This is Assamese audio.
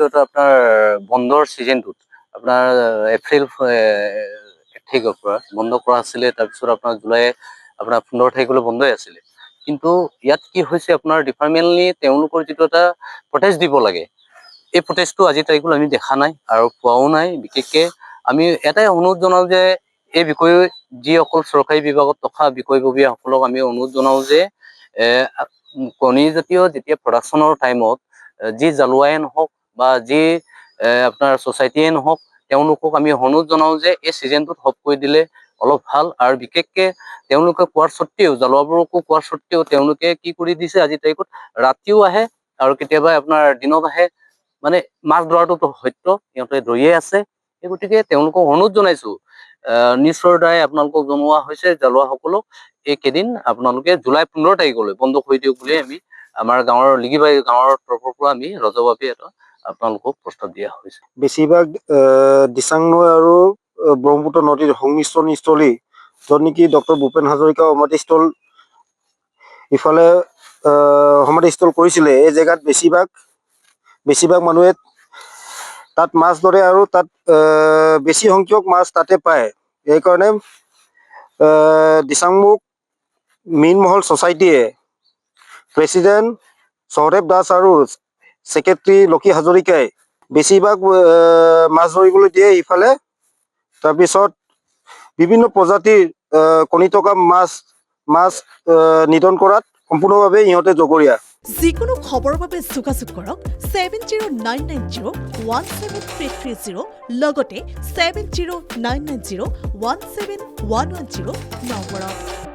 এটা আপোনাৰ বন্ধৰ ছিজনটোত আপোনাৰ এপ্ৰিল 1 তাৰিখৰ পৰা বন্ধ কৰা আছিলে। তাৰপিছত আপোনাৰ জুলাই আপোনাৰ 15 তাৰিখলৈ বন্ধই আছিলে। কিন্তু ইয়াত কি হৈছে আপোনাৰ ডিপাৰ্টমেণ্টলি তেওঁলোকৰ যিটো এটা প্ৰটেষ্ট দিব লাগে, এই প্ৰটেষ্টটো আজিৰ তাৰিখলৈ আমি দেখা নাই আৰু পোৱাও নাই। বিশেষকৈ আমি এটাই অনুৰোধ জনাওঁ যে এই বিষয়ে যিসকল চৰকাৰী বিভাগত থকা বিষয়ববীয়াসকলক আমি অনুৰোধ জনাওঁ যে কণীজাতীয় যেতিয়া প্ৰডাকশ্যনৰ টাইমত যি জ্বালোৱাই নহওক বা যি আপোনাৰ ছ'চাইটিয়ে নহওক, তেওঁলোকক আমি অনুৰোধ জনাওঁ যে এই ছিজনটোত হফ কৰি দিলে অলপ ভাল। আৰু বিশেষকৈ তেওঁলোকে কোৱাৰ স্বত্তেও, জ্বালোৱাবোৰকো কোৱাৰ স্বত্তেও তেওঁলোকে কি কৰি দিছে আজিৰ তাৰিখত, ৰাতিও আহে আৰু কেতিয়াবা আপোনাৰ দিনত আহে। মানে মাছ ধৰাটোতো সত্য, সিহঁতে ধৰিয়ে আছে। সেই গতিকে তেওঁলোকক অনুৰোধ জনাইছোঁ, নিউজৰ দ্বাৰাই আপোনালোকক জনোৱা হৈছে জ্বালোৱাসকলক এইকেইদিন আপোনালোকে জুলাই 15 তাৰিখলৈ বন্ধ কৰি দিয়ক বুলি আমি আমাৰ গাঁৱৰ লিগিবাৰী গাঁৱৰ তৰফৰ পৰা আমি ৰজহুৱাভাৱে এটা আপোনালোকক প্ৰস্তাৱ দিয়া হৈছে। বেছিভাগ দিচাং নৈ আৰু ব্ৰহ্মপুত্ৰ নদীৰ সংমিশ্ৰণস্থলী, য'ত নেকি ডক্টৰ ভূপেন হাজৰিকা সমাধিস্থল ইফালে সমাধিস্থল কৰিছিলে, এই জেগাত বেছিভাগ মানুহে তাত মাছ ধৰে আৰু তাত বেছি সংখ্যক মাছ তাতে পায়। সেইকাৰণে দিচাংমুখ মীনমহল ছ'চাইটিয়ে প্ৰেচিডেণ্ট সহদেৱ দাস আৰু ছেক্ৰেটাৰী লক্ষী হাজৰিকাই বেছিভাগ মাছ ধৰিবলৈ দিয়ে ইফালে। তাৰপিছত বিভিন্ন প্ৰজাতিৰ কণী থকা মাছ নিধন কৰাত সম্পূৰ্ণভাৱে ইহঁতে জগৰীয়া। যিকোনো খবৰৰ বাবে যোগাযোগ কৰক 7099017330 লগতে 7099017110 নম্বৰত।